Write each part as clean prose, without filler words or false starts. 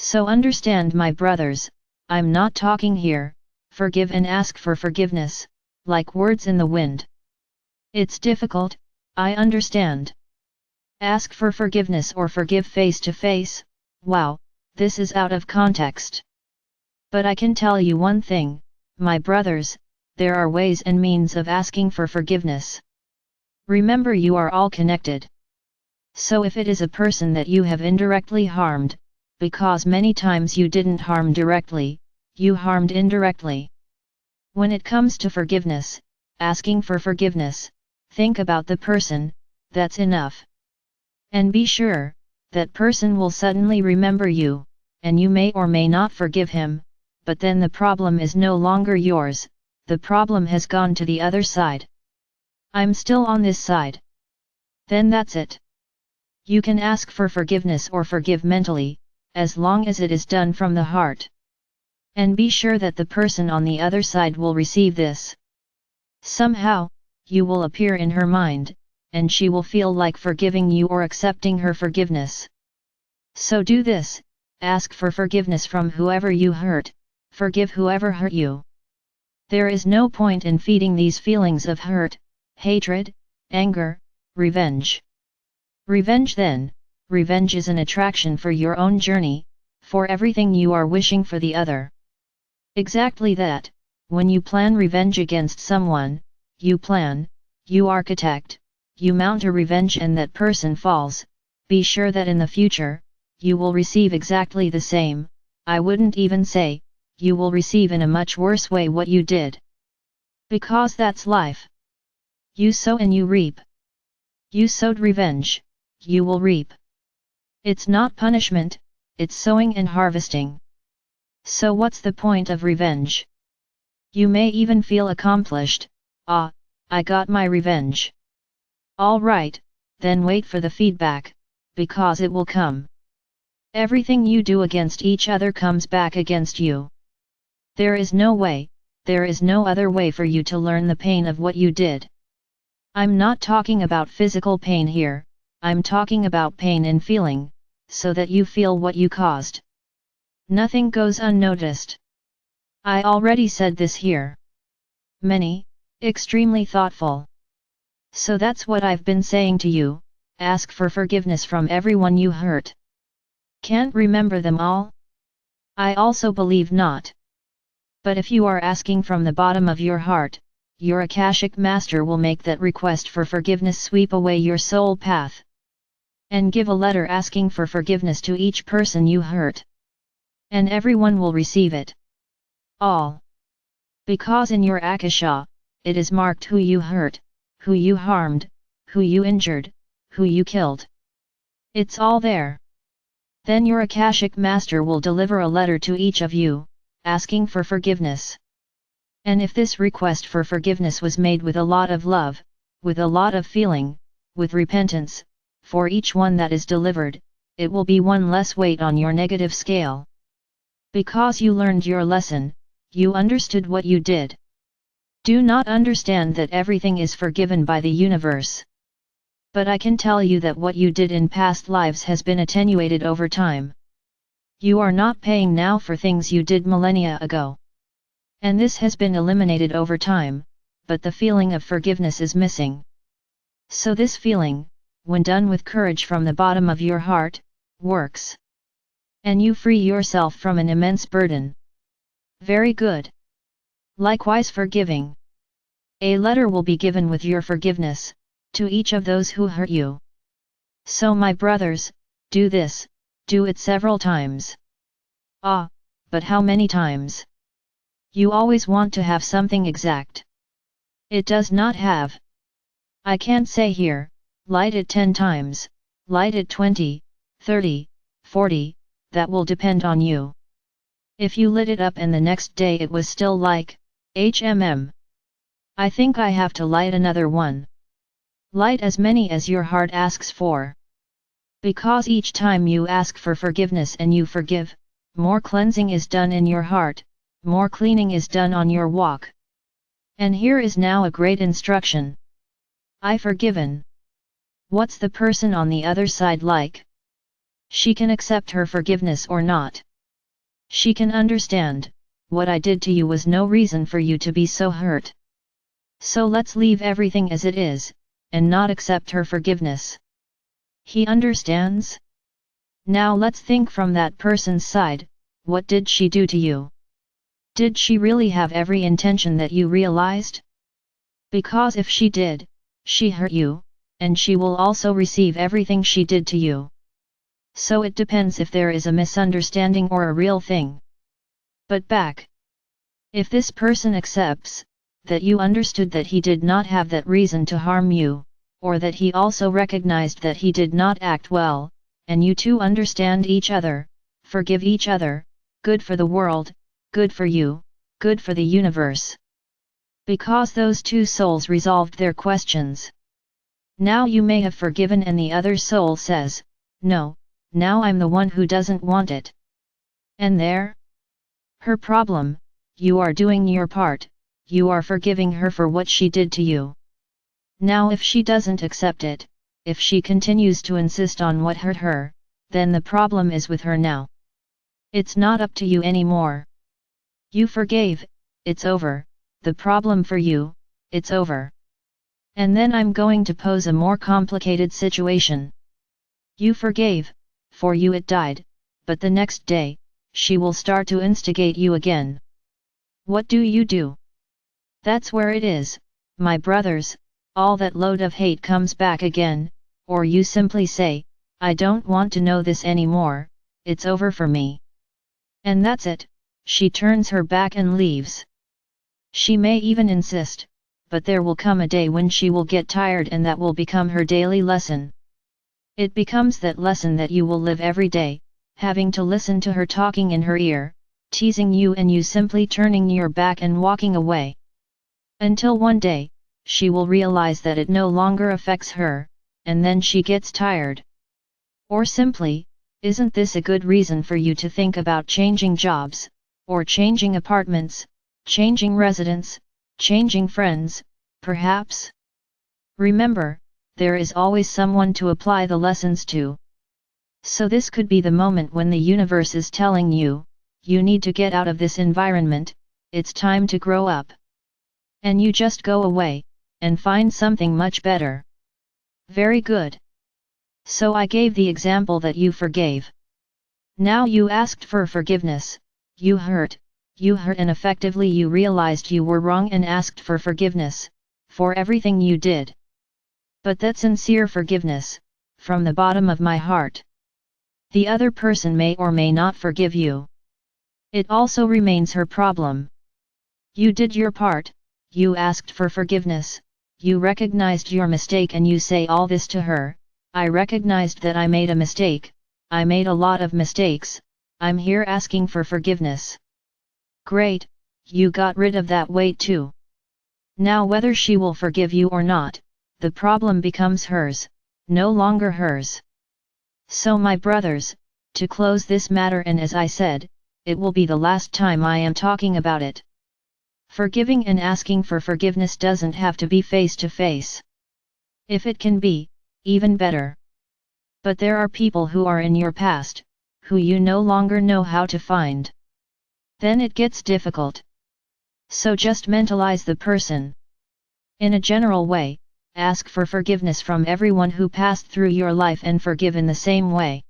So understand, my brothers, I'm not talking here, forgive and ask for forgiveness, like words in the wind. It's difficult, I understand. Ask for forgiveness or forgive face to face, wow, this is out of context. But I can tell you one thing, my brothers, there are ways and means of asking for forgiveness. Remember, you are all connected. So if it is a person that you have indirectly harmed, because many times you didn't harm directly, you harmed indirectly. When it comes to forgiveness, asking for forgiveness, think about the person, that's enough. And be sure, that person will suddenly remember you, and you may or may not forgive him, but then the problem is no longer yours, the problem has gone to the other side. I'm still on this side. Then that's it. You can ask for forgiveness or forgive mentally, as long as it is done from the heart. And be sure that the person on the other side will receive this. Somehow, you will appear in her mind, and she will feel like forgiving you or accepting her forgiveness. So do this, ask for forgiveness from whoever you hurt, forgive whoever hurt you. There is no point in feeding these feelings of hurt, hatred, anger, revenge. Revenge is an attraction for your own journey, for everything you are wishing for the other. Exactly that, when you plan revenge against someone, you plan, you architect, you mount a revenge and that person falls, be sure that in the future, you will receive exactly the same, I wouldn't even say, you will receive in a much worse way what you did. Because that's life. You sow and you reap. You sowed revenge, you will reap. It's not punishment, it's sowing and harvesting. So what's the point of revenge? You may even feel accomplished, I got my revenge. Alright, then wait for the feedback, because it will come. Everything you do against each other comes back against you. There is no way, there is no other way for you to learn the pain of what you did. I'm not talking about physical pain here, I'm talking about pain in feeling, so that you feel what you caused. Nothing goes unnoticed. I already said this here. Many, extremely thoughtful. So that's what I've been saying to you, ask for forgiveness from everyone you hurt. Can't remember them all? I also believe not. But if you are asking from the bottom of your heart, your Akashic Master will make that request for forgiveness sweep away your soul path. And give a letter asking for forgiveness to each person you hurt. And everyone will receive it. All. Because in your Akasha, it is marked who you hurt, who you harmed, who you injured, who you killed. It's all there. Then your Akashic Master will deliver a letter to each of you, asking for forgiveness. And if this request for forgiveness was made with a lot of love, with a lot of feeling, with repentance, for each one that is delivered, it will be one less weight on your negative scale. Because you learned your lesson, you understood what you did. Do not understand that everything is forgiven by the universe. But I can tell you that what you did in past lives has been attenuated over time. You are not paying now for things you did millennia ago. And this has been eliminated over time, but the feeling of forgiveness is missing. So this feeling, when done with courage from the bottom of your heart, works. And you free yourself from an immense burden. Very good. Likewise forgiving. A letter will be given with your forgiveness, to each of those who hurt you. So my brothers, do this, do it several times. But how many times? You always want to have something exact. It does not have. I can't say here, light it 10 times, light it 20, 30, 40, that will depend on you. If you lit it up and the next day it was still like, I think I have to light another one. Light as many as your heart asks for. Because each time you ask for forgiveness and you forgive, more cleansing is done in your heart, more cleaning is done on your walk. And here is now a great instruction. I forgiven. What's the person on the other side like? She can accept her forgiveness or not. She can understand, what I did to you was no reason for you to be so hurt. So let's leave everything as it is, and not accept her forgiveness. He understands? Now let's think from that person's side, what did she do to you? Did she really have every intention that you realized? Because if she did, she hurt you, and she will also receive everything she did to you. So it depends if there is a misunderstanding or a real thing. But back. If this person accepts that you understood that he did not have that reason to harm you, or that he also recognized that he did not act well, and you two understand each other, forgive each other, good for the world, good for you, good for the universe. Because those two souls resolved their questions. Now you may have forgiven and the other soul says, no, now I'm the one who doesn't want it. And there? Her problem, you are doing your part, you are forgiving her for what she did to you. Now if she doesn't accept it, if she continues to insist on what hurt her, then the problem is with her now. It's not up to you anymore. You forgave, it's over, the problem for you, it's over. And then I'm going to pose a more complicated situation. You forgave, for you it died, but the next day, she will start to instigate you again. What do? That's where it is, my brothers, all that load of hate comes back again, or you simply say, I don't want to know this anymore, it's over for me. And that's it, she turns her back and leaves. She may even insist, but there will come a day when she will get tired and that will become her daily lesson. It becomes that lesson that you will live every day, having to listen to her talking in her ear, teasing you and you simply turning your back and walking away. Until one day, she will realize that it no longer affects her, and then she gets tired. Or simply, isn't this a good reason for you to think about changing jobs, or changing apartments, changing residence, changing friends, perhaps? Remember, there is always someone to apply the lessons to. So this could be the moment when the universe is telling you, you need to get out of this environment, it's time to grow up. And you just go away, and find something much better. Very good. So I gave the example that you forgave. Now you asked for forgiveness, you hurt and effectively you realized you were wrong and asked for forgiveness, for everything you did. But that sincere forgiveness, from the bottom of my heart. The other person may or may not forgive you. It also remains her problem. You did your part, you asked for forgiveness, you recognized your mistake and you say all this to her, I recognized that I made a mistake, I made a lot of mistakes, I'm here asking for forgiveness. Great, you got rid of that weight too. Now whether she will forgive you or not, the problem becomes hers, no longer hers. So my brothers, to close this matter, and as I said, it will be the last time I am talking about it. Forgiving and asking for forgiveness doesn't have to be face to face. If it can be, even better. But there are people who are in your past, who you no longer know how to find. Then it gets difficult. So just mentalize the person. In a general way, ask for forgiveness from everyone who passed through your life and forgive in the same way.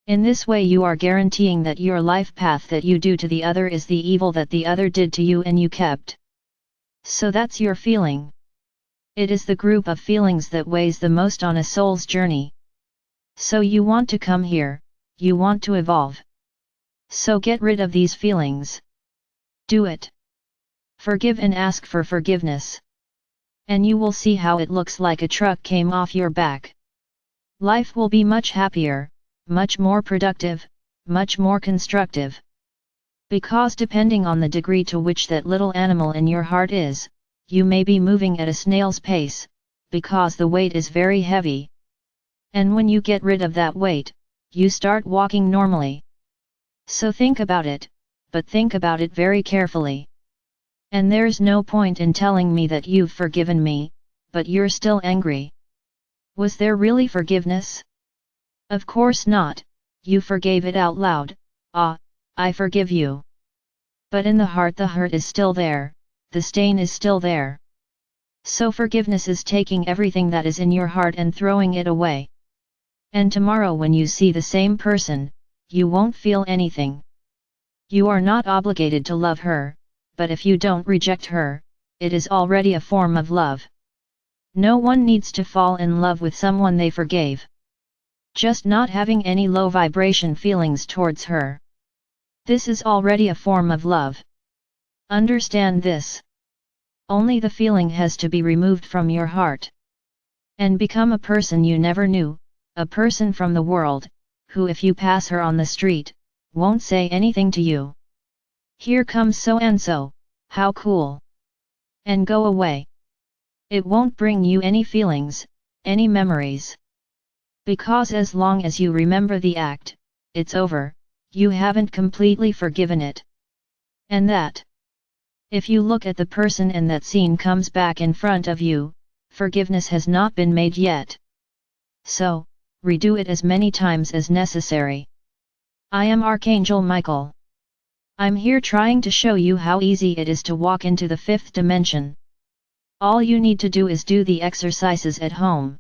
In this way you are guaranteeing that your life path that you do to the other is the evil that the other did to you and you kept. So that's your feeling. It is the group of feelings that weighs the most on a soul's journey. So you want to come here, you want to evolve. So get rid of these feelings. Do it. Forgive and ask for forgiveness. And you will see how it looks like a truck came off your back. Life will be much happier, much more productive, much more constructive. Because depending on the degree to which that little animal in your heart is, you may be moving at a snail's pace, because the weight is very heavy. And when you get rid of that weight, you start walking normally. So think about it, but think about it very carefully. And there's no point in telling me that you've forgiven me, but you're still angry. Was there really forgiveness? Of course not, you forgave it out loud, I forgive you. But in the heart the hurt is still there, the stain is still there. So forgiveness is taking everything that is in your heart and throwing it away. And tomorrow when you see the same person, you won't feel anything. You are not obligated to love her, but if you don't reject her, it is already a form of love. No one needs to fall in love with someone they forgave. Just not having any low vibration feelings towards her. This is already a form of love. Understand this. Only the feeling has to be removed from your heart. And become a person you never knew, a person from the world, who if you pass her on the street, won't say anything to you. Here comes so and so, how cool. And go away. It won't bring you any feelings, any memories. Because as long as you remember the act, it's over, you haven't completely forgiven it. And that. If you look at the person and that scene comes back in front of you, forgiveness has not been made yet. So, redo it as many times as necessary. I am Archangel Michael. I'm here trying to show you how easy it is to walk into the fifth dimension. All you need to do is do the exercises at home.